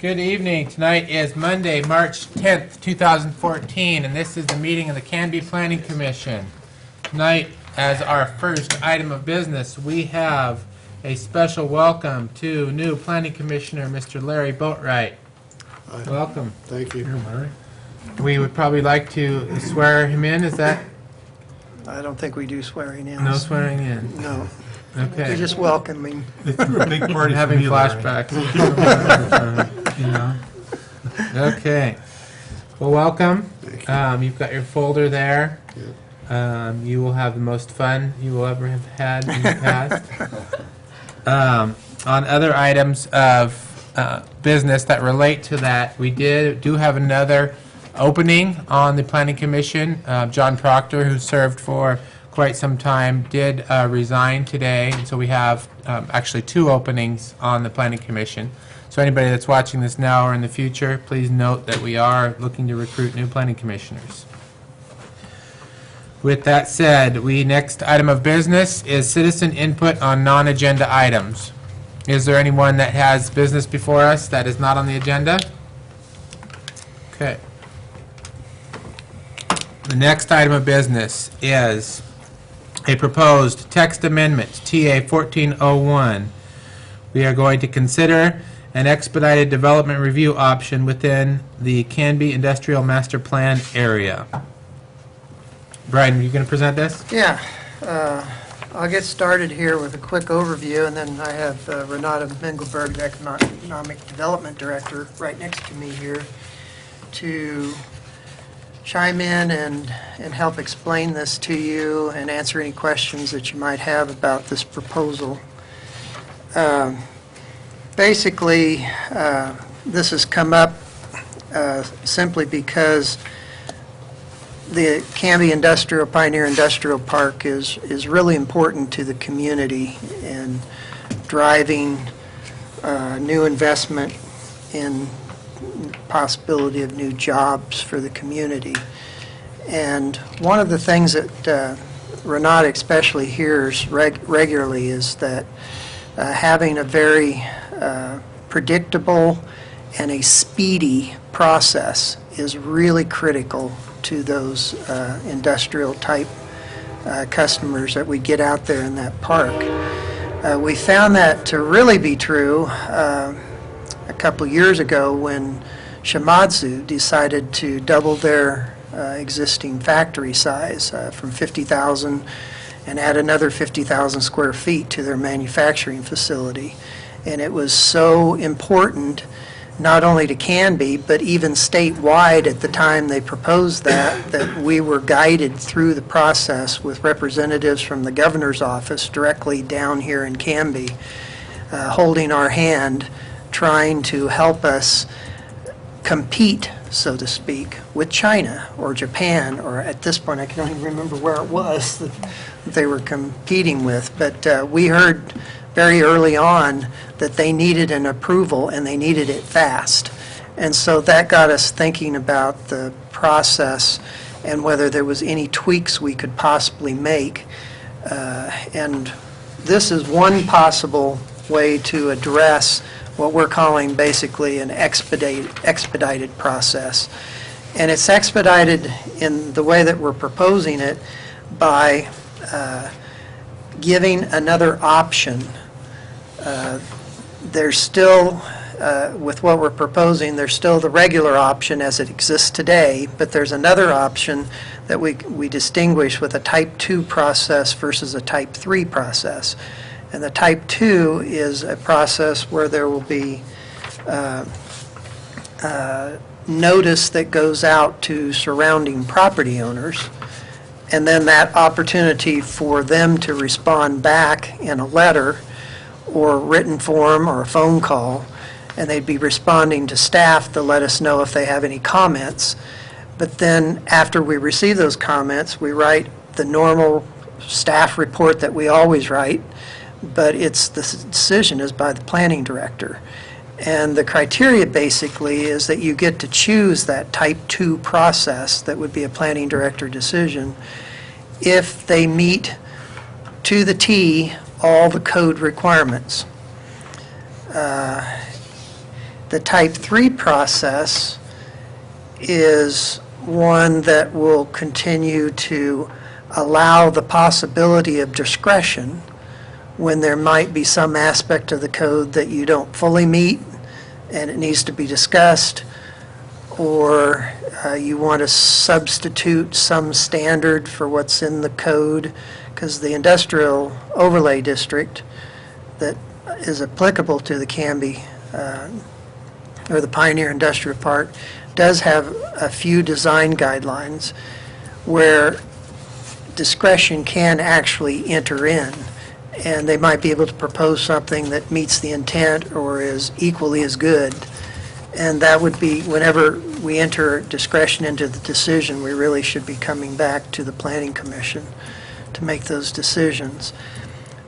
Good evening. Tonight is Monday, March 10th, 2014, and this is the meeting of the Canby Planning Commission. Tonight, as our first item of business, we have a special welcome to new Planning Commissioner, Mr. Larry Boatwright. Hi. Welcome. Thank you. We would probably like to swear him in. Is that I don't think we do swearing in. no swearing in? No. Okay. We just welcoming. They threw a big party Having for me, Larry. flashbacks. You know? Okay. Well, welcome. Thank you. You've got your folder there. Yeah. You will have the most fun you will ever have had in the past. On other items of business that relate to that, we do have another opening on the Planning Commission. John Proctor, who served for quite some time, did resign today, and so we have actually two openings on the Planning Commission. So anybody that's watching this now or in the future, please note that we are looking to recruit new planning commissioners. With that said, next item of business is citizen input on non-agenda items. Is there anyone that has business before us that is not on the agenda? Okay. The next item of business is a proposed text amendment, TA 1401. We are going to consider an expedited development review option within the Canby Industrial Master Plan area. Brian, are you going to present this? Yeah. I'll get started here with a quick overview, and then I have Renata Mengelberg, the Economic Development Director, right next to me here to chime in and help explain this to you and answer any questions that you might have about this proposal. Basically, this has come up simply because the Canby Pioneer Industrial Park is really important to the community and driving new investment in possibility of new jobs for the community. And one of the things that Renata especially hears regularly is that having a very predictable and a speedy process is really critical to those industrial type customers that we get out there in that park. We found that to really be true a couple of years ago when Shimadzu decided to double their existing factory size from 50,000 and add another 50,000 square feet to their manufacturing facility. And it was so important not only to Canby, but even statewide at the time they proposed that we were guided through the process with representatives from the governor's office directly down here in Canby, holding our hand, trying to help us compete, so to speak, with China or Japan, or at this point I can't even remember where it was that they were competing with. But we heard very early on that they needed an approval and they needed it fast. And so that got us thinking about the process and whether there was any tweaks we could possibly make. And this is one possible way to address what we're calling basically an expedited process. And it's expedited in the way that we're proposing it by giving another option. There's still, with what we're proposing, there's still the regular option as it exists today, but there's another option that we distinguish with a Type 2 process versus a Type 3 process. And the Type 2 is a process where there will be notice that goes out to surrounding property owners, and then that opportunity for them to respond back in a letter or written form or a phone call, and they'd be responding to staff to let us know if they have any comments. But then after we receive those comments, we write the normal staff report that we always write, but the decision is by the planning director. And the criteria basically is that you get to choose that Type 2 process that would be a planning director decision if they meet to the T all the code requirements. The Type 3 process is one that will continue to allow the possibility of discretion when there might be some aspect of the code that you don't fully meet and it needs to be discussed, or you want to substitute some standard for what's in the code, because the industrial overlay district that is applicable to the Canby or the Pioneer Industrial Park does have a few design guidelines where discretion can actually enter in, and they might be able to propose something that meets the intent or is equally as good. And that would be, whenever we enter discretion into the decision, we really should be coming back to the Planning Commission to make those decisions.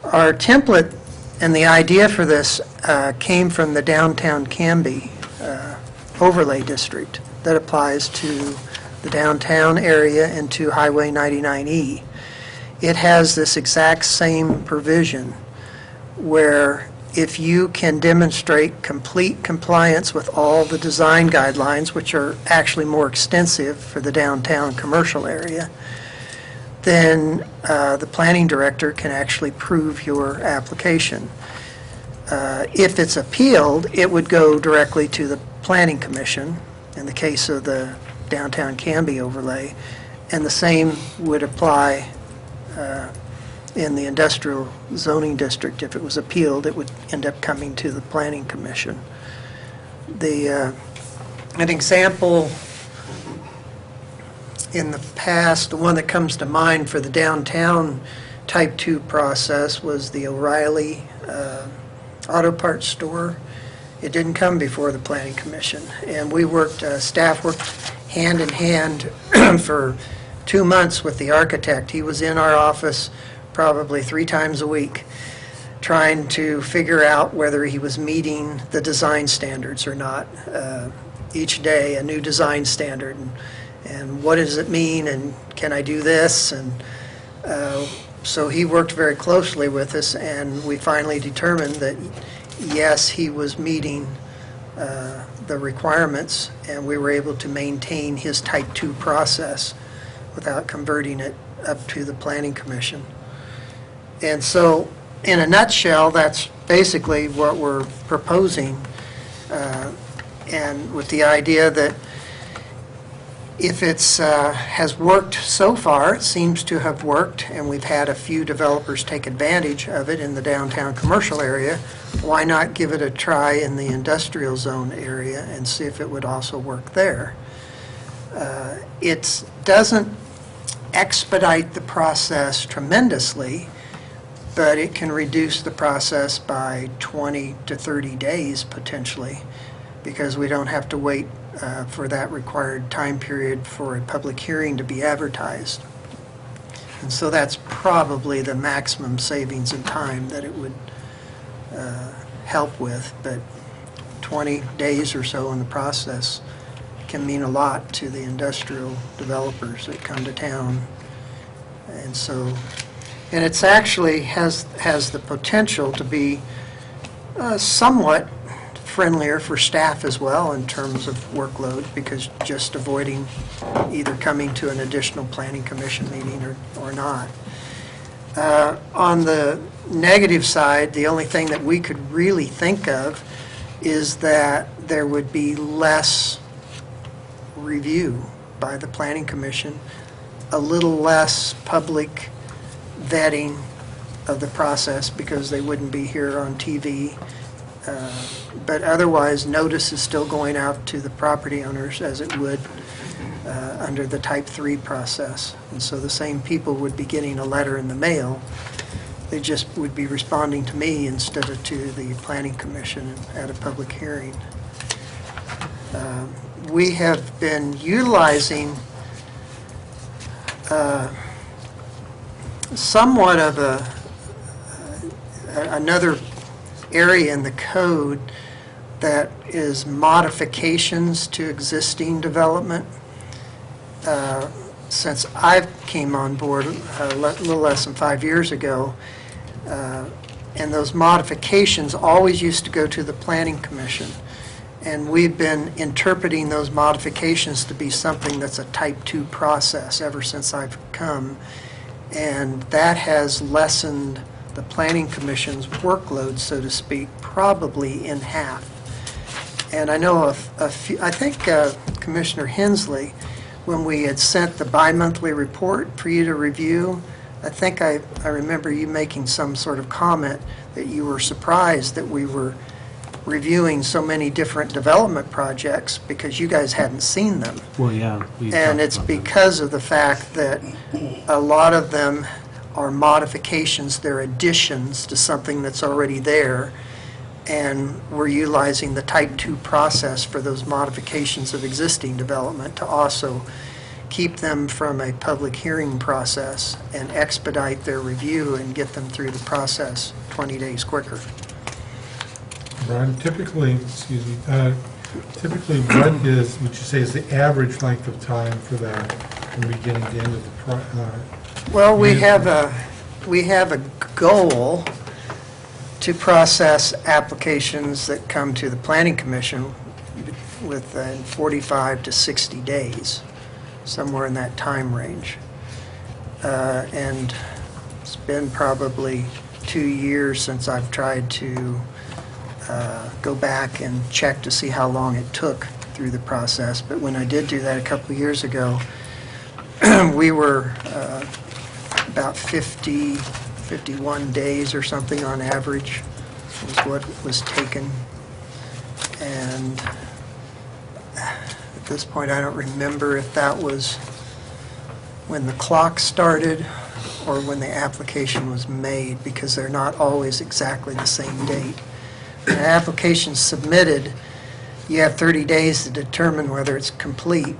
Our template and the idea for this came from the downtown Canby overlay district that applies to the downtown area and to Highway 99E. It has this exact same provision where if you can demonstrate complete compliance with all the design guidelines, which are actually more extensive for the downtown commercial area, then the planning director can actually approve your application. If it's appealed, it would go directly to the Planning Commission in the case of the downtown Canby overlay, and the same would apply in the industrial zoning district. If it was appealed, it would end up coming to the Planning Commission. An example in the past, the one that comes to mind for the downtown Type 2 process was the O'Reilly Auto Parts store. It didn't come before the Planning Commission, and we staff worked hand in hand for 2 months with the architect. He was in our office probably 3 times a week trying to figure out whether he was meeting the design standards or not. Each day a new design standard, and what does it mean, and can I do this? And so he worked very closely with us, and we finally determined that yes, he was meeting the requirements, and we were able to maintain his Type 2 process without converting it up to the Planning Commission. And so, in a nutshell, that's basically what we're proposing, and with the idea that if it's has worked so far, it seems to have worked, and we've had a few developers take advantage of it in the downtown commercial area, why not give it a try in the industrial zone area and see if it would also work there? It doesn't expedite the process tremendously, but it can reduce the process by 20 to 30 days potentially, because we don't have to wait for that required time period for a public hearing to be advertised. And so that's probably the maximum savings in time that it would help with, but 20 days or so in the process can mean a lot to the industrial developers that come to town. And so, and it's actually has the potential to be somewhat friendlier for staff as well in terms of workload, because just avoiding either coming to an additional Planning Commission meeting or not. On the negative side, the only thing that we could really think of is that there would be less review by the Planning Commission, a little less public vetting of the process because they wouldn't be here on TV. But otherwise, notice is still going out to the property owners as it would under the Type 3 process. And so the same people would be getting a letter in the mail. They just would be responding to me instead of to the Planning Commission at a public hearing. We have been utilizing somewhat of another area in the code that is modifications to existing development. Since I came on board a little less than 5 years ago, and those modifications always used to go to the Planning Commission. And we've been interpreting those modifications to be something that's a type 2 process ever since I've come. And that has lessened the Planning Commission's workload, so to speak, probably in half. And I know a few, I think Commissioner Hensley, when we had sent the bi-monthly report for you to review, I think I remember you making some sort of comment that you were surprised that we were reviewing so many different development projects because you guys hadn't seen them. Well, yeah. And it's because of the fact that a lot of them are modifications, they're additions to something that's already there, and we're utilizing the type 2 process for those modifications of existing development to also keep them from a public hearing process and expedite their review and get them through the process 20 days quicker. Brian, typically, typically what is, would you say is the average length of time for that from beginning to end of the Well, we have a goal to process applications that come to the Planning Commission within 45 to 60 days, somewhere in that time range. And it's been probably 2 years since I've tried to go back and check to see how long it took through the process. But when I did do that a couple of years ago, we were about 51 days or something on average was what was taken. And at this point, I don't remember if that was when the clock started or when the application was made, because they're not always exactly the same date. When an application's submitted, you have 30 days to determine whether it's complete.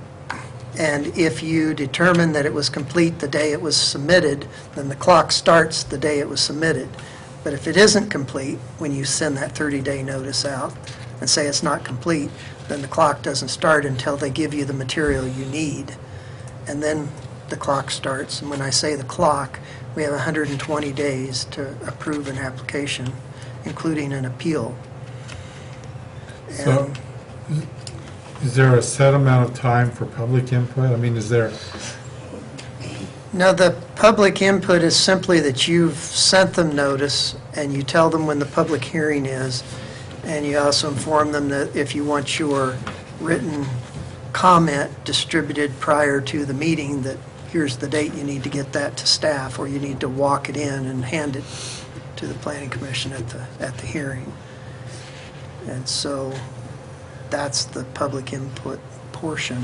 And if you determine that it was complete the day it was submitted, then the clock starts the day it was submitted. But if it isn't complete, when you send that 30-day notice out and say it's not complete, then the clock doesn't start until they give you the material you need. And then the clock starts. And when I say the clock, we have 120 days to approve an application, including an appeal. So, is there a set amount of time for public input? I mean, is there? No, the public input is simply that you've sent them notice and you tell them when the public hearing is, and you also inform them that if you want your written comment distributed prior to the meeting, that here's the date you need to get that to staff, or you need to walk it in and hand it to the Planning Commission at the hearing. And so that's the public input portion,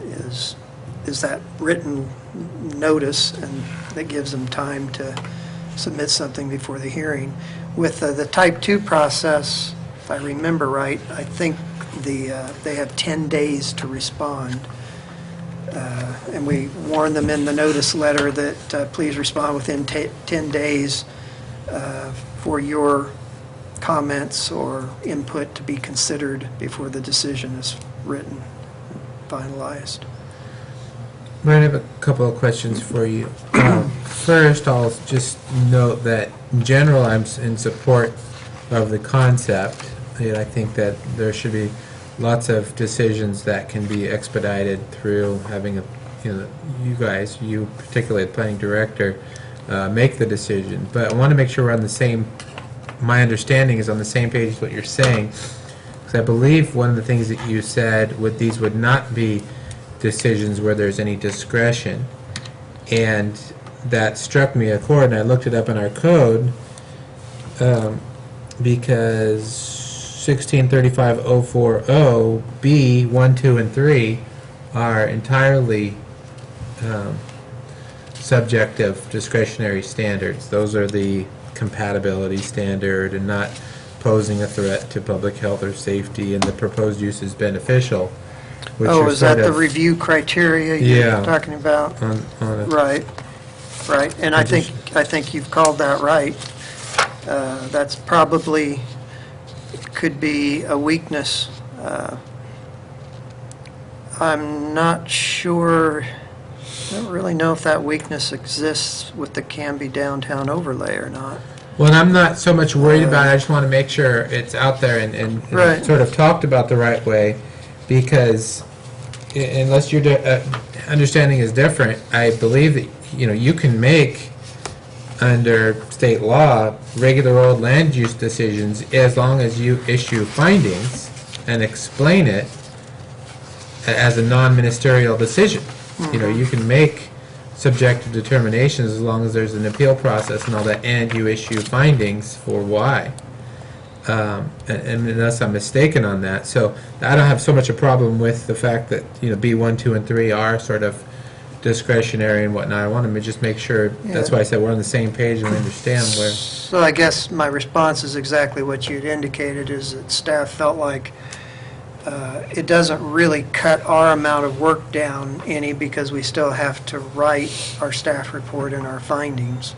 is that written notice, and that gives them time to submit something before the hearing. With the type 2 process, if I remember right, I think they have 10 days to respond. And we warn them in the notice letter that please respond within 10 days for your comments or input to be considered before the decision is written, finalized. Brian, I have a couple of questions for you. First, I'll just note that in general, I'm in support of the concept. I think that there should be lots of decisions that can be expedited through having you guys, you particularly the planning director, make the decision. But I want to make sure we're on the same. My understanding is on the same page as what you're saying, because I believe one of the things that you said these would not be decisions where there's any discretion, and that struck me a chord, and I looked it up in our code, because 1635040B 1, 2, and 3 are entirely subjective discretionary standards. Those are the compatibility standard and not posing a threat to public health or safety, and the proposed use is beneficial. Oh, is that the review criteria you're talking about? Right. And I think you've called that right. That's probably could be a weakness. I'm not sure. I don't really know if that weakness exists with the Canby downtown overlay or not. Well, and I'm not so much worried about it, I just want to make sure it's out there and Right. sort of talked about the right way, because unless your understanding is different, I believe that, you can make, under state law, regular old land use decisions as long as you issue findings and explain it as a non-ministerial decision. You can make subjective determinations as long as there's an appeal process and all that, and you issue findings for why. And unless I'm mistaken on that. So I don't have so much a problem with the fact that, B1, 2, and 3 are sort of discretionary and whatnot. I want to just make sure, that's why I said we're on the same page and we understand where. So I guess my response is exactly what you'd indicated, is that staff felt like it doesn't really cut our amount of work down any, because we still have to write our staff report and our findings.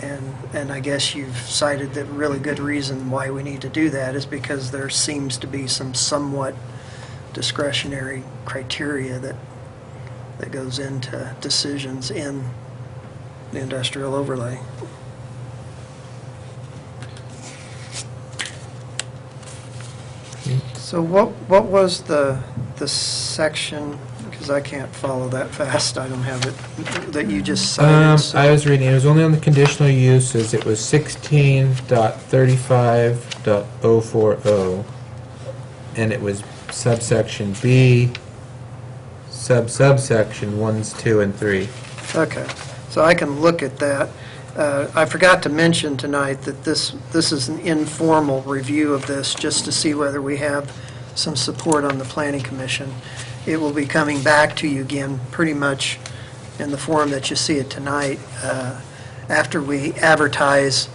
And I guess you've cited that really good reason why we need to do that is because there seems to be some somewhat discretionary criteria that goes into decisions in the industrial overlay. So what was the section, because I can't follow that fast, I don't have it, that you just cited? So- I was reading, it was only on the conditional uses, it was 16.35.040, and it was subsection B, subsection 1, 2, and 3. Okay, so I can look at that. I forgot to mention tonight that this is an informal review of this, just to see whether we have some support on the Planning Commission. It will be coming back to you again, pretty much in the form that you see it tonight, after we advertise,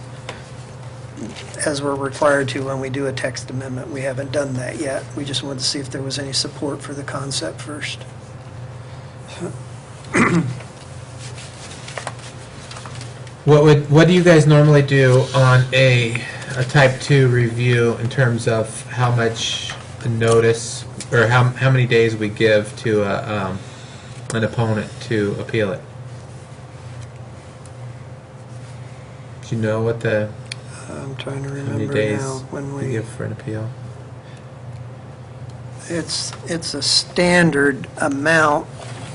as we're required to when we do a text amendment. We haven't done that yet. We just wanted to see if there was any support for the concept first. What do you guys normally do on a type 2 review in terms of how much notice, or how many days we give to an opponent to appeal it? Do you know what I'm trying to how many remember days now when we give for an appeal? It's a standard amount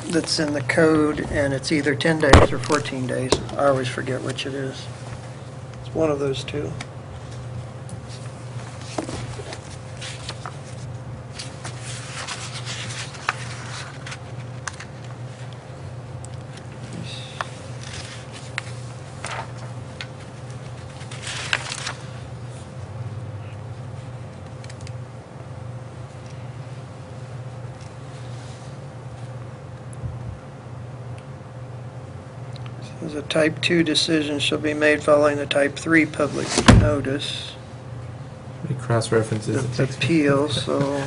that's in the code, and it's either 10 days or 14 days. I always forget which it is. It's one of those two. Says a type 2 decision shall be made following the type 3 public notice. Any cross references? The appeal, so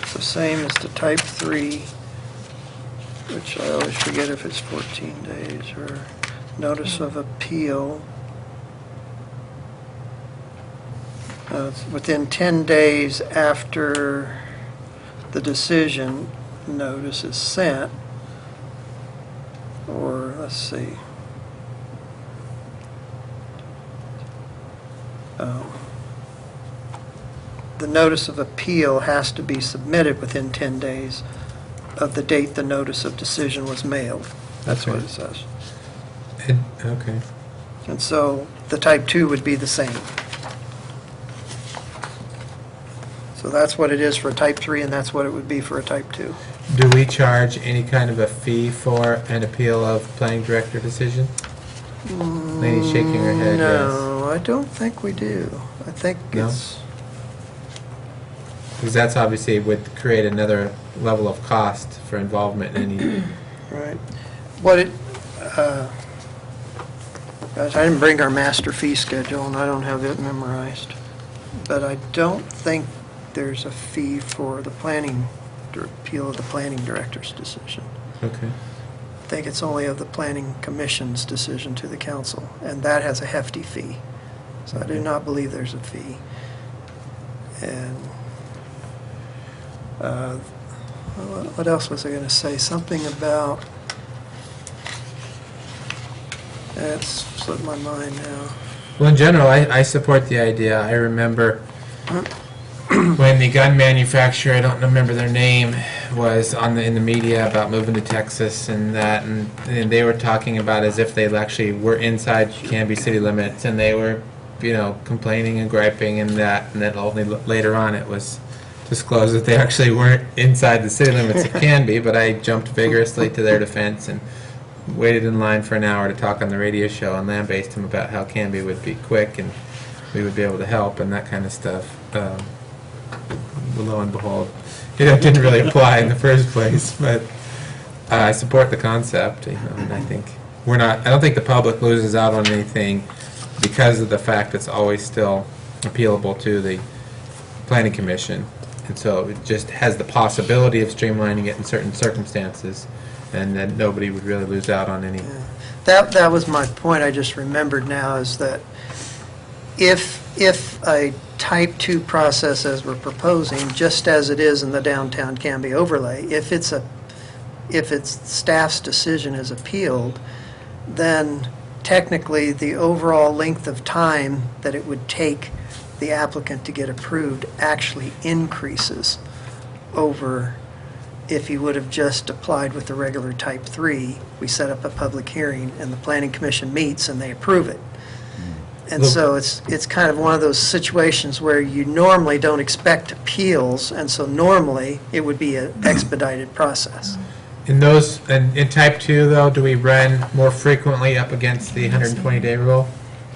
it's the same as the type 3, which I always forget if it's 14 days, or notice of appeal. It's within 10 days after the decision, notice is sent, or let's see. The notice of appeal has to be submitted within 10 days of the date the notice of decision was mailed. That's what it says. Okay. And so the type 2 would be the same. So that's what it is for a type 3, and that's what it would be for a type 2. Do we charge any kind of a fee for an appeal of planning director decision? Lady's shaking her head, No, I don't think we do. I think No? it's... Because that's obviously would create another level of cost for involvement in any... Right. What it, guys, I didn't bring our master fee schedule, and I don't have it memorized. But I don't think there's a fee for the appeal of the planning director's decision. Okay. I think it's only of the planning commission's decision to the council, and that has a hefty fee. So I do not believe there's a fee. And what else was I going to say? Something about... It's slipped my mind now. Well, in general, I support the idea. I remember when the gun manufacturer, I don't remember their name, was in the media about moving to Texas and that, and they were talking about as if they actually were inside Canby city limits, and they were, complaining and griping and that, and then only later on it was disclosed that they actually weren't inside the city limits of Canby. But I jumped vigorously to their defense and waited in line for an hour to talk on the radio show and lambasted him about how Canby would be quick and we would be able to help and that kind of stuff. Lo and behold, it didn't really apply in the first place, but I support the concept, and I think I don't think the public loses out on anything because of the fact it's always still appealable to the Planning Commission, and so it just has the possibility of streamlining it in certain circumstances, and then nobody would really lose out on any. That was my point. I just remembered now is that if a type 2 process as we're proposing, just as it is in the downtown Canby overlay, if its staff's decision is appealed, then technically the overall length of time that it would take the applicant to get approved actually increases over if he would have just applied with the regular type 3. We set up a public hearing and the Planning Commission meets and they approve it. And so it's kind of one of those situations where you normally don't expect appeals, and so normally it would be an expedited process. In type 2, though, do we run more frequently up against the 120-day rule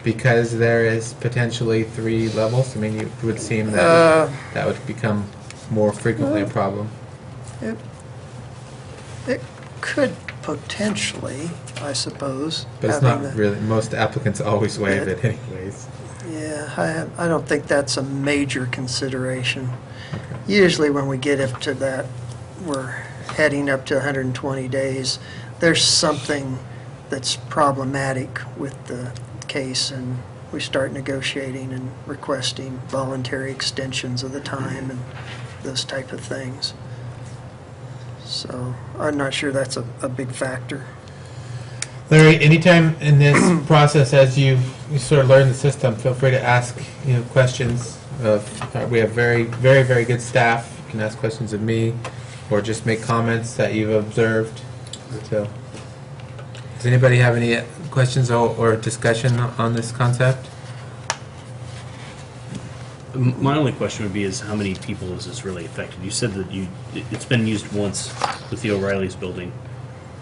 because there is potentially 3 levels? I mean, it would seem that that would become more frequently a problem. It could potentially, I suppose. But it's not really. Most applicants always waive it anyways. Yeah, I don't think that's a major consideration. Okay. Usually when we get up to that, we're heading up to 120 days, there's something that's problematic with the case, and we start negotiating and requesting voluntary extensions of the time and those type of things. So I'm not sure that's a big factor. Larry, anytime in this process, as you sort of learn the system, feel free to ask questions. We have very, very, very good staff. You can ask questions of me, or just make comments that you've observed. So, does anybody have any questions or discussion on this concept? My only question would be is how many people is this really affected? You said that it's been used once with the O'Reilly's building.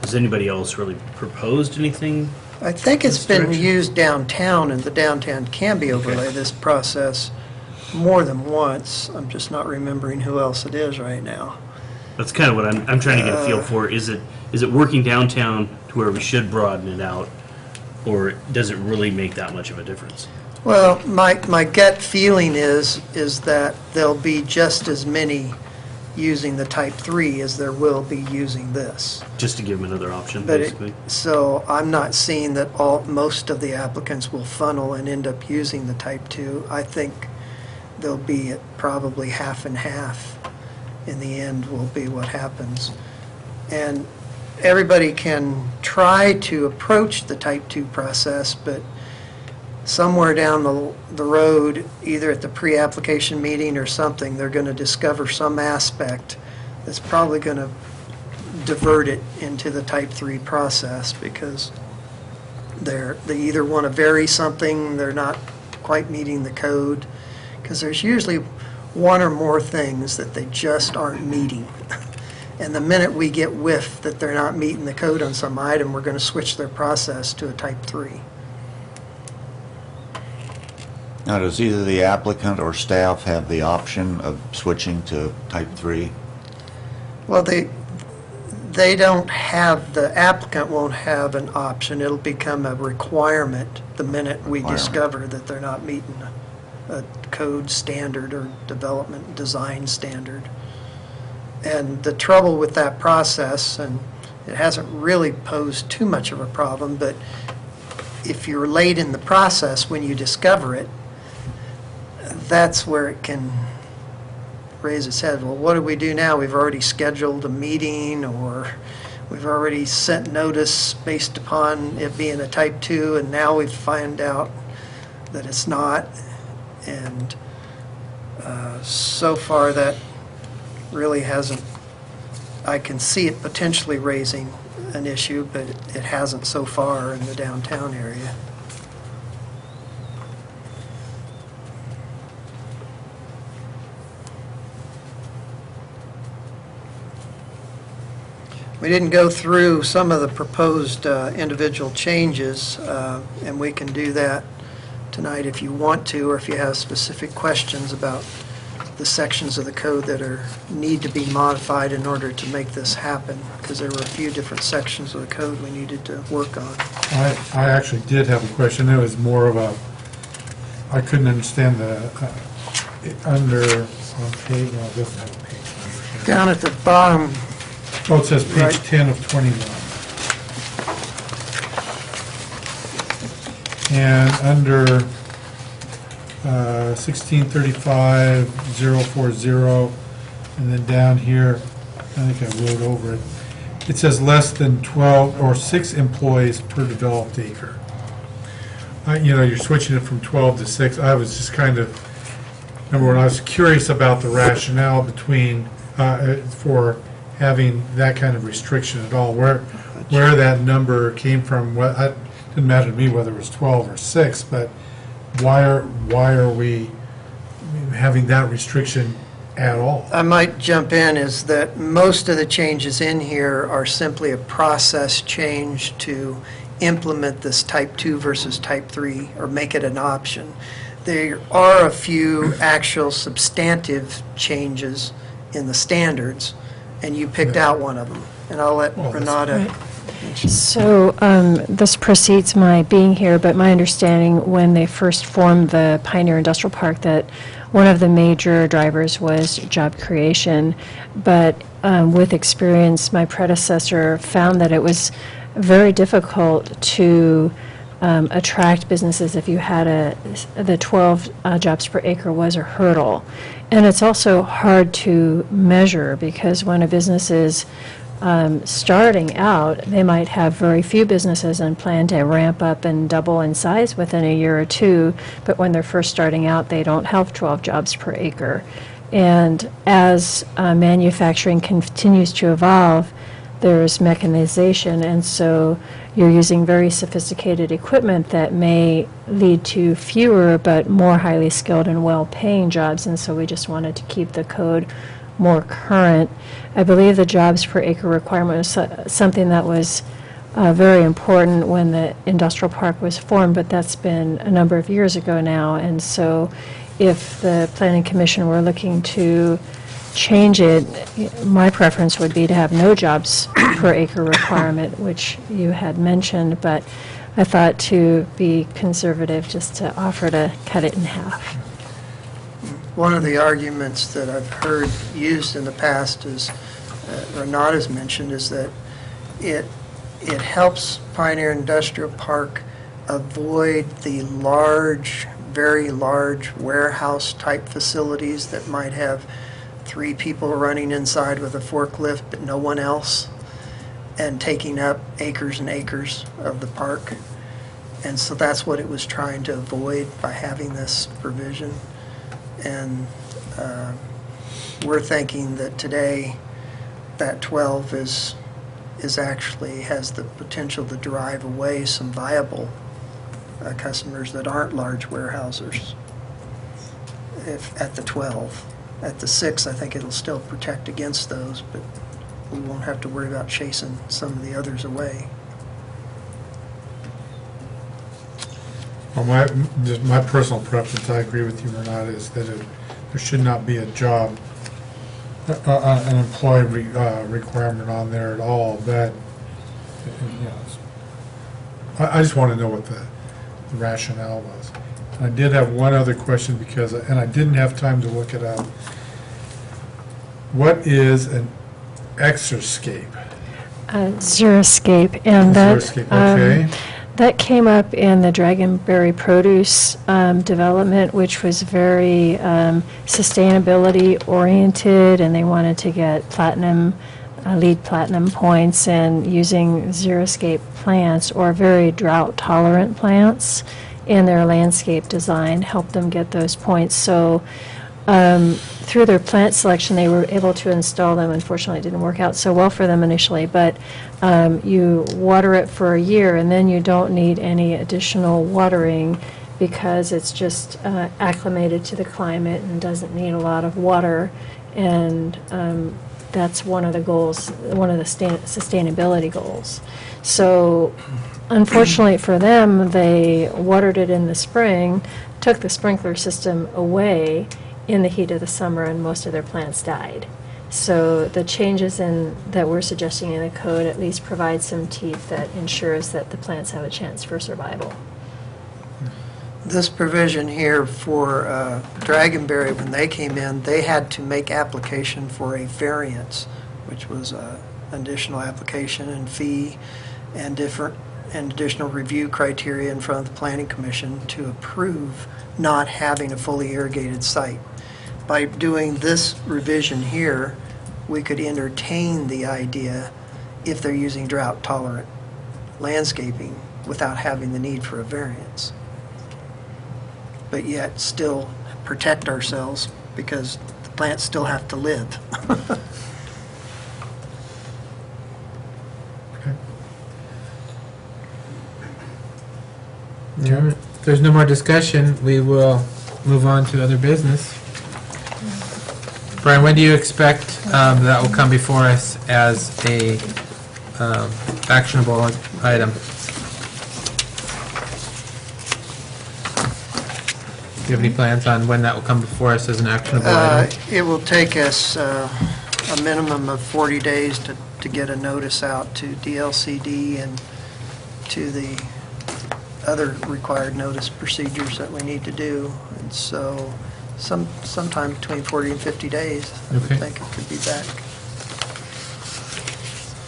Has anybody else really proposed anything? I think it's been direction? used downtown in the downtown Canby overlay, Okay. this process, more than once. I'm just not remembering who else it is right now. That's kind of what I'm trying to get a feel for. Is it working downtown to where we should broaden it out, or does it really make that much of a difference? Well, my gut feeling is that there'll be just as many using the type 3 as there will be using this. Just to give them another option, But basically. so I'm not seeing that most of the applicants will funnel and end up using the type 2. I think there'll be probably half and half in the end will be what happens. And everybody can try to approach the type 2 process, but somewhere down the road, either at the pre-application meeting or something, they're going to discover some aspect that's probably going to divert it into the type 3 process because they either want to vary something, they're not quite meeting the code, because there's usually one or more things that they just aren't meeting. And the minute we get whiff that they're not meeting the code on some item, we're going to switch their process to a type 3. Now, does either the applicant or staff have the option of switching to type 3? Well, they don't have, the applicant won't have an option. It'll become a requirement the minute we discover that they're not meeting a code standard or development design standard. And the trouble with that process, and it hasn't really posed too much of a problem, but if you're late in the process when you discover it, that's where it can raise its head. Well, what do we do now? We've already scheduled a meeting, or we've already sent notice based upon it being a type 2, and now we find out that it's not. And so far, that really hasn't, I can see it potentially raising an issue, but it hasn't so far in the downtown area. We didn't go through some of the proposed individual changes, and we can do that tonight if you want to, or if you have specific questions about the sections of the code that need to be modified in order to make this happen, because there were a few different sections of the code we needed to work on. I actually did have a question. It was more of a, I couldn't understand the, under, on page, well, it doesn't have a page number here. Down at the bottom, Oh, it says page Right. 10 of 21. And under 1635-040, and then down here, I think I wrote over it, it says less than 12 or 6 employees per developed acre. You know, you're switching it from 12 to 6. I was just kind of, number one, I was curious about the rationale between, for having that kind of restriction at all, where that number came from. What, it didn't matter to me whether it was 12 or 6, but why are we having that restriction at all? I might jump in, is that most of the changes in here are simply a process change to implement this type 2 versus type 3, or make it an option. There are a few actual substantive changes in the standards, and you picked out one of them. And I'll let Well, that's Renata. So this precedes my being here, but my understanding when they first formed the Pioneer Industrial Park, that one of the major drivers was job creation. But with experience, my predecessor found that it was very difficult to attract businesses if you had the 12 jobs per acre was a hurdle. And it's also hard to measure, because when a business is starting out, they might have very few businesses and plan to ramp up and double in size within a year or two, but when they're first starting out, they don't have 12 jobs per acre. And as manufacturing continues to evolve, there's mechanization, and so you're using very sophisticated equipment that may lead to fewer but more highly skilled and well-paying jobs, and so we just wanted to keep the code more current. I believe the jobs per acre requirement was something that was very important when the industrial park was formed, but that's been a number of years ago now, and so if the Planning Commission were looking to change it, my preference would be to have no jobs per acre requirement, which you had mentioned, but I thought to be conservative just to offer to cut it in half. One of the arguments that I've heard used in the past is, Renata's mentioned, is that it helps Pioneer Industrial Park avoid the large, very large warehouse-type facilities that might have 3 people running inside with a forklift, but no one else, and taking up acres and acres of the park. And so that's what it was trying to avoid by having this provision. And we're thinking that today that 12 is actually has the potential to drive away some viable customers that aren't large warehousers. If at the 12. At the 6, I think it'll still protect against those, but we won't have to worry about chasing some of the others away. Well, my personal preference, I agree with you, Renata, is that there should not be a job, an employee requirement on there at all. That, you know, I just want to know what the rationale was. I did have one other question and I didn't have time to look it up. What is an exerscape? Xeriscape, and Xeriscape, okay. That came up in the Dragonberry produce development, which was very sustainability oriented, and they wanted to get LEED platinum points, and using xeriscape plants or very drought tolerant plants in their landscape design helped them get those points. So through their plant selection, they were able to install them. Unfortunately, it didn't work out so well for them initially, but you water it for a year, and then you don't need any additional watering because it's just acclimated to the climate and doesn't need a lot of water. And that's one of the goals, one of the sustainability goals. So unfortunately for them, they watered it in the spring, took the sprinkler system away in the heat of the summer, and most of their plants died. So the changes that we're suggesting in the code at least provide some teeth that ensures that the plants have a chance for survival. This provision here for Dragonberry, when they came in, they had to make application for a variance, which was an additional application and fee and additional review criteria in front of the Planning Commission to approve not having a fully irrigated site. By doing this revision here, we could entertain the idea if they're using drought-tolerant landscaping without having the need for a variance, but yet still protect ourselves because the plants still have to live. If there's no more discussion, we will move on to other business. Brian, when do you expect that will come before us as a actionable item? Do you have any plans on when that will come before us as an actionable item? It will take us a minimum of 40 days to get a notice out to DLCD and to the other required notice procedures that we need to do. And so sometime between 40 and 50 days, I Okay. would think it could be back.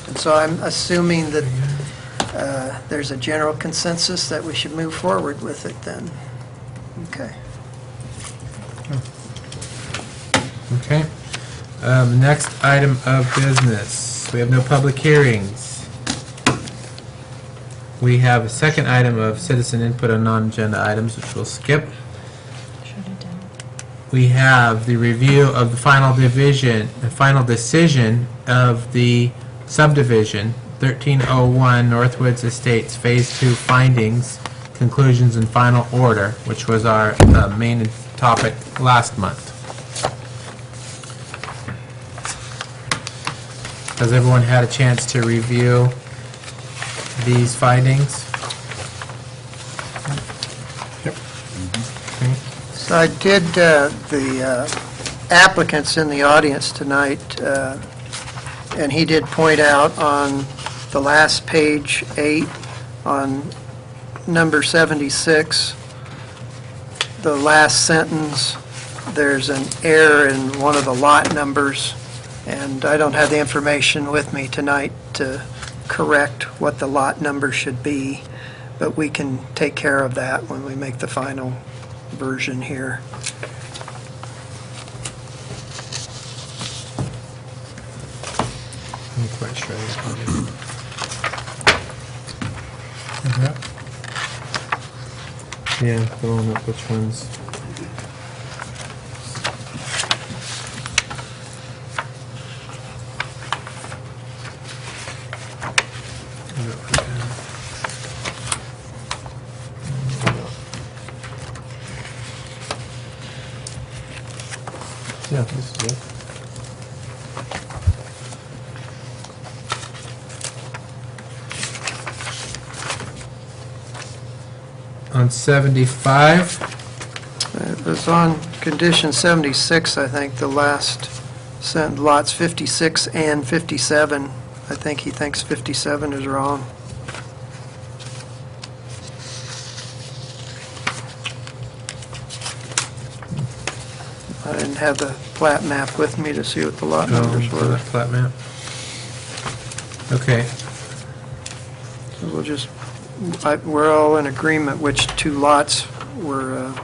And so I'm assuming that there's a general consensus that we should move forward with it then. Okay. Okay. Next item of business. We have no public hearings. We have a second item of citizen input on non-agenda items, which we'll skip. We have the review of the final decision of the subdivision, 1301 Northwoods Estates Phase 2 findings, conclusions, and final order, which was our main topic last month. Has everyone had a chance to review these findings? Yep. Okay. So I did, the applicant's in the audience tonight, and he did point out on the last page 8, on number 76, the last sentence, there's an error in one of the lot numbers, and I don't have the information with me tonight to correct what the lot number should be, but we can take care of that when we make the final version here. I'm quite sure. Yeah, filling up which ones. Yeah, this is it. On 75, It was on condition 76, I think, the last sentence, lots 56 and 57. I think he thinks 57 is wrong. I didn't have the plat map with me to see what the lot numbers for the were. flat map. Okay, So we'll just, we're all in agreement which two lots were,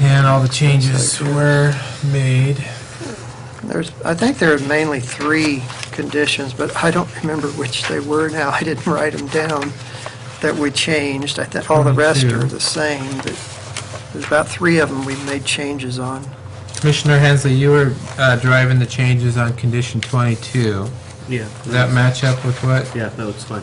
and all the changes were made. I think there are mainly 3 conditions, but I don't remember which they were now. I didn't write them down that we changed. I think all the rest 22. are the same, but there's about 3 of them we made changes on. Commissioner Hensley, you were driving the changes on condition 22. Yeah. Does that match up with what? Yeah, that looks fine.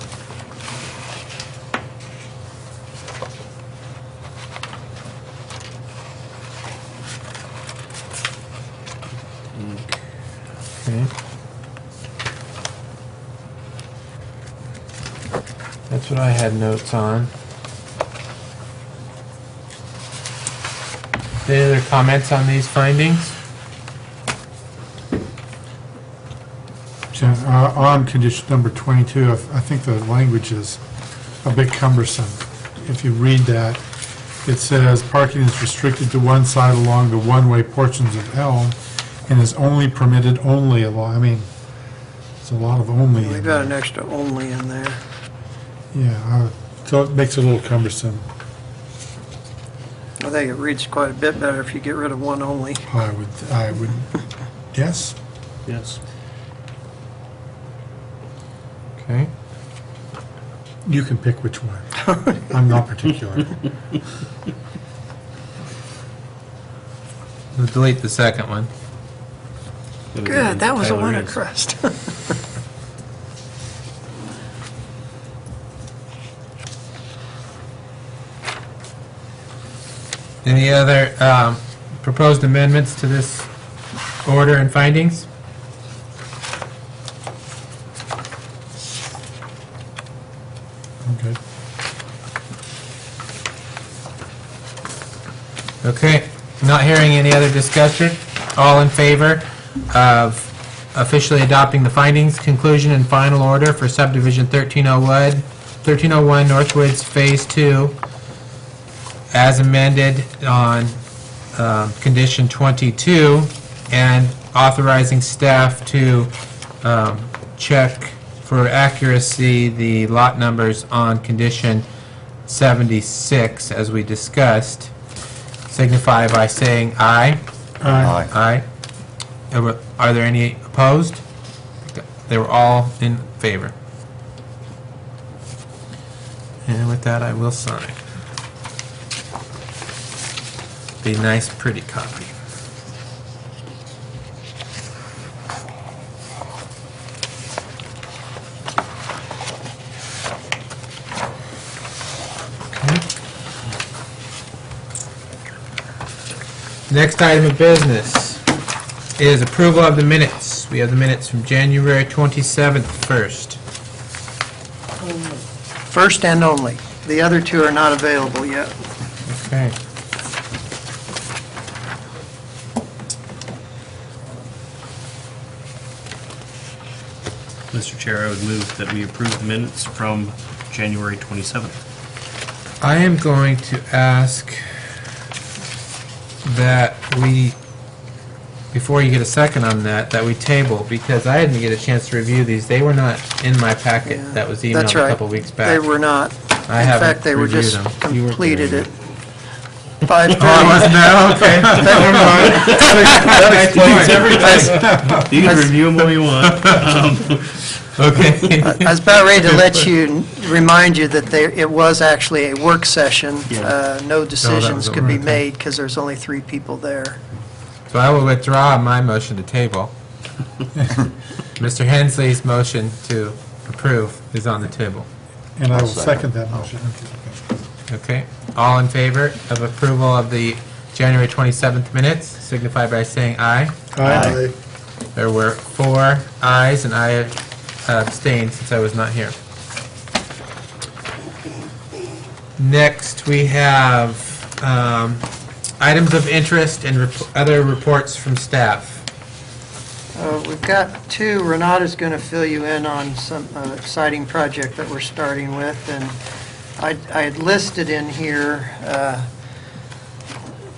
Okay. That's what I had notes on. Any other comments on these findings? So, on condition number 22, I think the language is a bit cumbersome. If you read that, it says parking is restricted to one side along the one-way portions of Elm and is only permitted only along, I mean, it's a lot of only We've in got there. an extra only in there. Yeah, so it makes it a little cumbersome. I think it reads quite a bit better if you get rid of one only. I would, yes? Yes. Okay. You can pick which one. I'm not particular. We'll delete the second one. Good, that was the one I Tyler is. pressed. Any other proposed amendments to this order and findings? Okay. Okay, not hearing any other discussion. All in favor of officially adopting the findings, conclusion, and final order for subdivision 1301 Northwoods Phase 2 as amended on condition 22, and authorizing staff to check for accuracy the lot numbers on condition 76, as we discussed, signify by saying aye. Aye. Aye. Are there any opposed? They were all in favor. And with that, I will sign. Be a nice, pretty copy. Next item of business is approval of the minutes. We have the minutes from January 27th first. First and only. The other 2 are not available yet. Okay. Mr. Chair, I would move that we approve the minutes from January 27th. I am going to ask that we, before you get a second on that, that we table, because I didn't get a chance to review these. They were not in my packet Yeah, that was that's emailed a right. couple weeks back. They were not. I In haven't fact, they were reviewed just them. You were- completed at Oh, 5:30. I wasn't there? Okay. Never mind. You can review them all you want. Okay. I was about ready to let you, remind you that it was actually a work session. Yeah. No decisions a could be work, okay. made because there's only 3 people there. So I will withdraw my motion to table. Mr. Hensley's motion to approve is on the table. And I will I'll second. second that motion. Okay. All in favor of approval of the January 27th minutes, signify by saying aye. Aye. There were 4 ayes, and I abstained since I was not here. Next, we have items of interest and other reports from staff. We've got 2. Renata's going to fill you in on some exciting project that we're starting with, and I had listed in here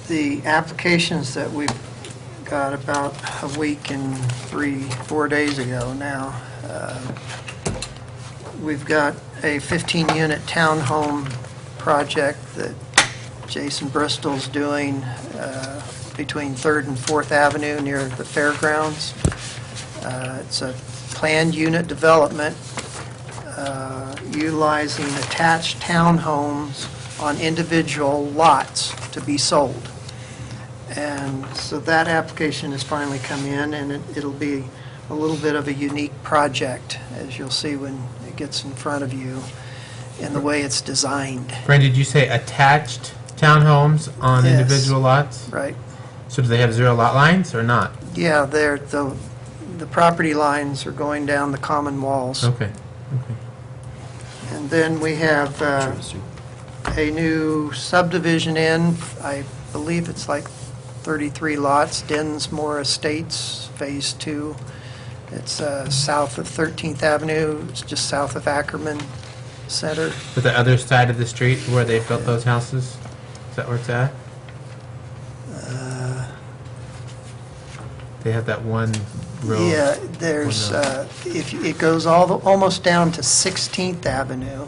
the applications that we've got about a week and 3-4 days ago now. We've got a 15-unit townhome project that Jason Bristol's doing between 3rd and 4th Avenue near the fairgrounds. It's a planned unit development utilizing attached townhomes on individual lots to be sold. And so that application has finally come in, and it'll be a little bit of a unique project, as you'll see when it gets in front of you, in the way it's designed. Brent, did you say attached townhomes on Yes. individual lots? Right? So do they have 0 lot lines or not? Yeah, the property lines are going down the common walls. Okay. And then we have a new subdivision in, I believe it's like 33 lots, Densmore Estates, Phase 2. It's south of 13th Avenue, it's just south of Ackerman Center. But the other side of the street where they built those houses? Is that where it's at? They have that one road. Yeah, there's, it goes almost down to 16th Avenue.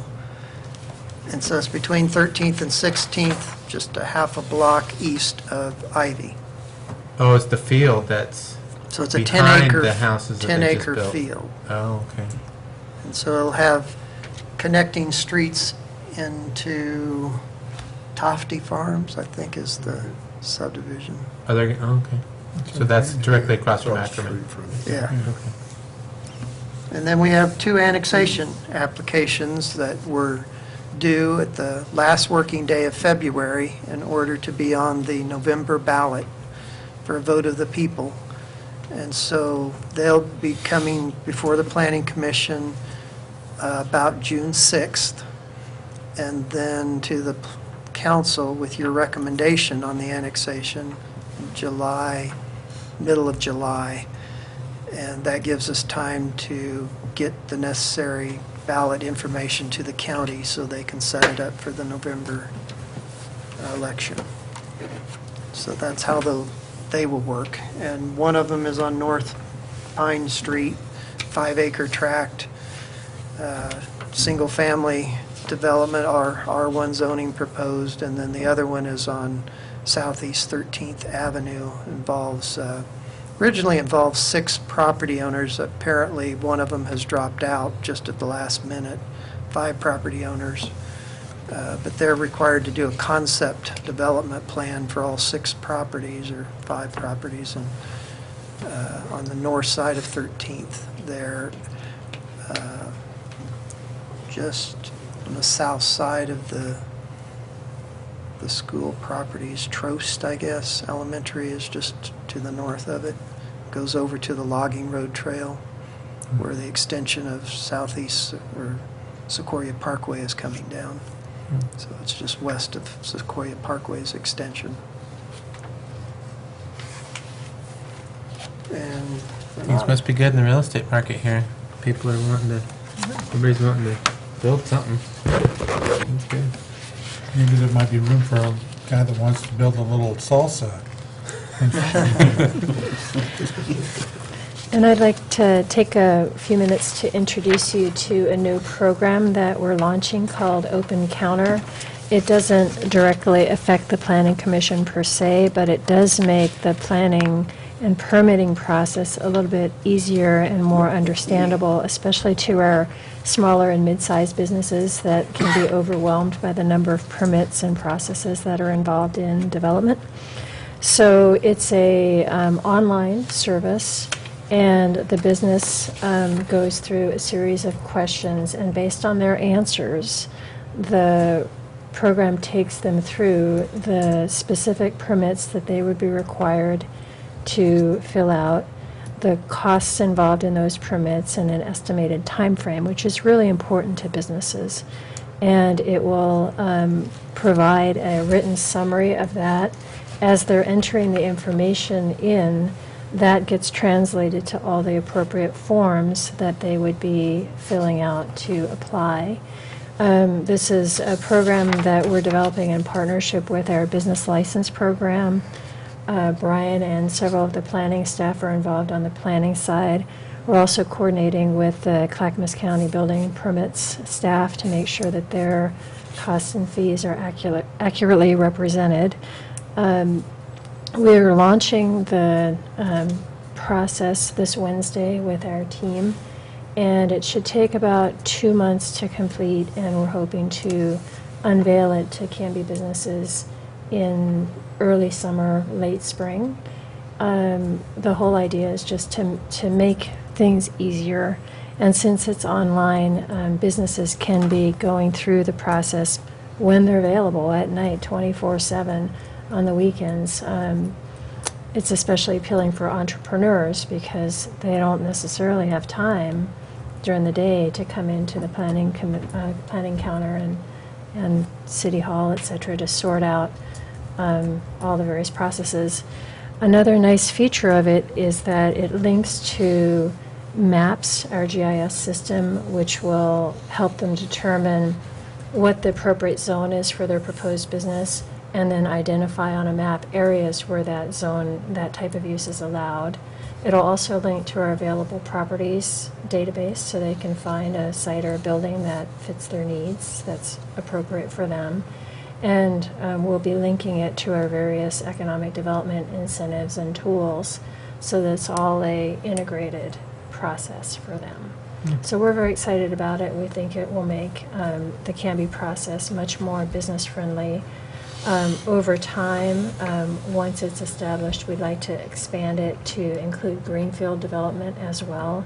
And so it's between 13th and 16th, just a half a block east of Ivy. Oh, it's the field that's So it's a behind 10-acre, the houses that they just 10-acre built. field. Oh, okay. And so it'll have connecting streets into Tofty Farms, I think is the subdivision. Oh, okay. So that's directly across from Ackerman. Yeah. Okay. And then we have 2 annexation applications that were due at the last working day of February in order to be on the November ballot for a vote of the people. And so they'll be coming before the Planning Commission about June 6th, and then to the council with your recommendation on the annexation July, middle of July. And that gives us time to get the necessary ballot information to the county so they can set it up for the November election. So that's how they will work. And one of them is on North Pine Street, 5-acre tract, single-family development, R1 zoning proposed, and then the other one is on Southeast 13th Avenue, originally involved 6 property owners. Apparently, one of them has dropped out just at the last minute, 5 property owners. But they're required to do a concept development plan for all 6 properties, or 5 properties, and on the north side of 13th. They're just on the south side of the school properties. Trost, I guess, elementary is just to the north of it. Goes over to the logging road trail where the extension of Southeast or Sequoia Parkway is coming down. So it's just west of Sequoia Parkway's extension. And Things must be good in the real estate market here. People are everybody's wanting to build something. That's good. Maybe there might be room for a guy that wants to build a little salsa. And I'd like to take a few minutes to introduce you to a new program that we're launching called Open Counter. It doesn't directly affect the Planning Commission per se, but it does make the planning and permitting process a little bit easier and more understandable, especially to our smaller and mid-sized businesses that can be overwhelmed by the number of permits and processes that are involved in development. So it's a online service, and the business goes through a series of questions, and based on their answers, the program takes them through the specific permits that they would be required to fill out, the costs involved in those permits, and an estimated time frame, which is really important to businesses. And it will provide a written summary of that. As they're entering the information in, that gets translated to all the appropriate forms that they would be filling out to apply. This is a program that we're developing in partnership with our business license program. Brian and several of the planning staff are involved on the planning side. We're also coordinating with the Clackamas County Building Permits staff to make sure that their costs and fees are accurately represented. we're launching the process this Wednesday with our team, and it should take about 2 months to complete, and we're hoping to unveil it to Canby businesses in early summer, late spring. The whole idea is just to make things easier, and since it's online, businesses can be going through the process when they're available at night, 24/7, on the weekends. It's especially appealing for entrepreneurs because they don't necessarily have time during the day to come into the planning counter and city hall, et cetera, to sort out all the various processes. Another nice feature of it is that it links to MAPS, our GIS system, which will help them determine what the appropriate zone is for their proposed business, and then identify on a map areas where that zone, that type of use is allowed. It'll also link to our available properties database so they can find a site or a building that fits their needs, that's appropriate for them. And we'll be linking it to our various economic development incentives and tools so that it's all a integrated process for them. So we're very excited about it. We think it will make the Canby process much more business-friendly. Over time, once it's established, we'd like to expand it to include greenfield development as well.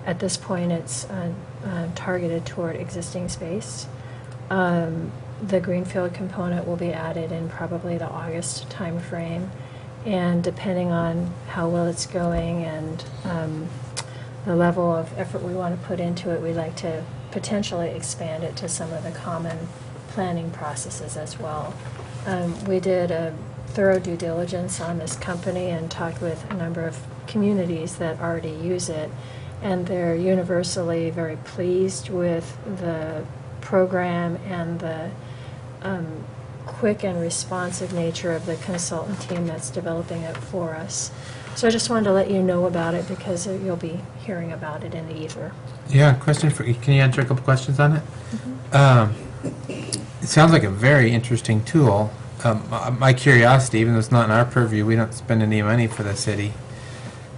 At this point, it's targeted toward existing space. The greenfield component will be added in probably the August timeframe, and depending on how well it's going and the level of effort we want to put into it, we'd like to potentially expand it to some of the common planning processes as well. We did a thorough due diligence on this company and talked with a number of communities that already use it, and they're universally very pleased with the program and the quick and responsive nature of the consultant team that's developing it for us. So I just wanted to let you know about it because you'll be hearing about it in the ether. Yeah, question for you. Can you answer a couple questions on it? It sounds like a very interesting tool. My curiosity, even though it's not in our purview, we don't spend any money for the city,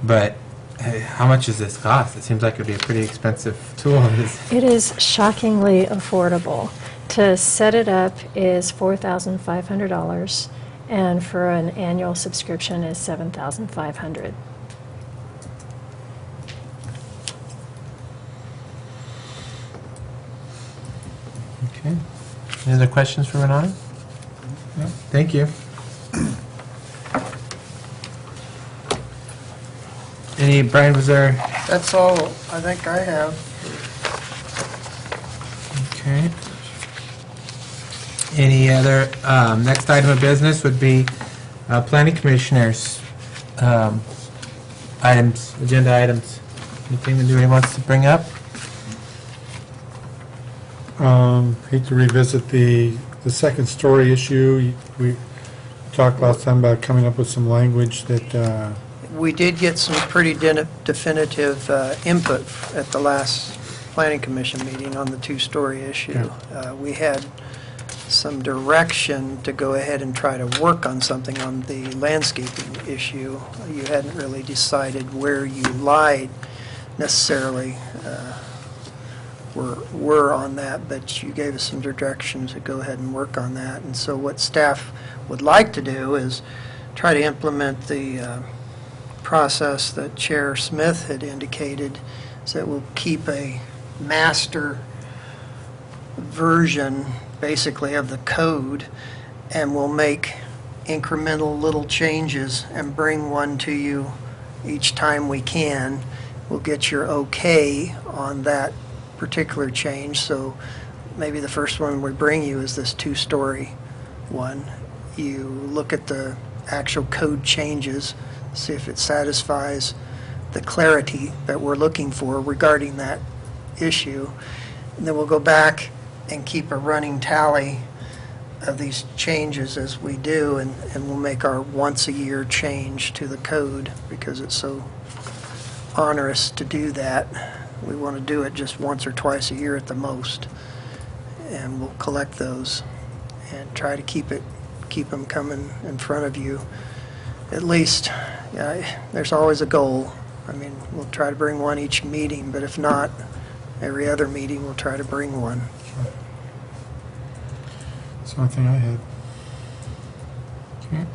but how much does this cost? It seems like it would be a pretty expensive tool. It is shockingly affordable. To set it up is $4,500, and for an annual subscription is $7,500. Okay. Any other questions for Renata? No. Thank you. Any, Brian, was there? That's all I think I have. Okay. Any other, next item of business would be planning commissioners, items, agenda items. Anything that anybody wants to bring up? Hate to revisit the second story issue. We talked last time about coming up with some language that, We did get some pretty definitive input at the last Planning Commission meeting on the two-story issue. We had some direction to go ahead and try to work on something on the landscaping issue. You hadn't really decided where you lied necessarily were on that, but you gave us some direction to go ahead and work on that. And so what staff would like to do is try to implement the process that Chair Smith had indicated, is that we'll keep a master version basically of the code, and we'll make incremental little changes and bring one to you each time we can. We'll get your okay on that particular change. So maybe the first one we bring you is this two-story one. You look at the actual code changes, see if it satisfies the clarity that we're looking for regarding that issue. And then we'll go back and keep a running tally of these changes as we do, and we'll make our once-a-year change to the code because it's so onerous to do that. We want to do it just once or twice a year at the most, and we'll collect those and try to keep them coming in front of you at least, there's always a goal. I mean, we'll try to bring one each meeting, but if not, every other meeting we'll try to bring one. That's one thing I had. Okay.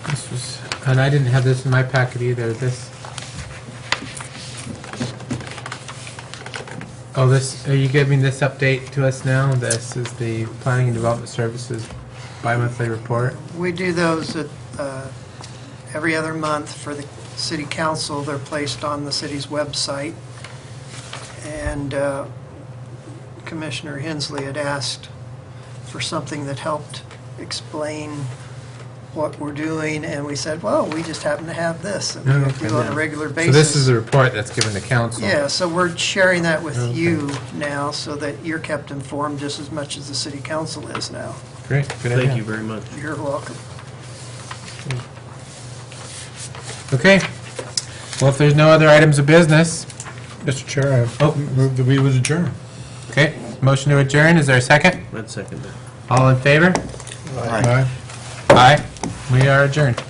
This was, and I didn't have this in my packet either, this. Oh, this, are you giving this update to us now? This is the Planning and Development Services bi-monthly report? We do those at, every other month for the city council. They're placed on the city's website. And Commissioner Hensley had asked for something that helped explain what we're doing, and we said, well, we just happen to have this that we Okay. do on a regular So basis. this is a report that's given to council? Yeah, so we're sharing that with Okay. you now so that you're kept informed just as much as the city council is now. Great, good idea. Thank you very much. You're welcome. Okay. Well, if there's no other items of business, Mr. Chair, I move that we would adjourn. okay, motion to adjourn, is there a second? I'd second that. All in favor? Aye. Aye. We are adjourned.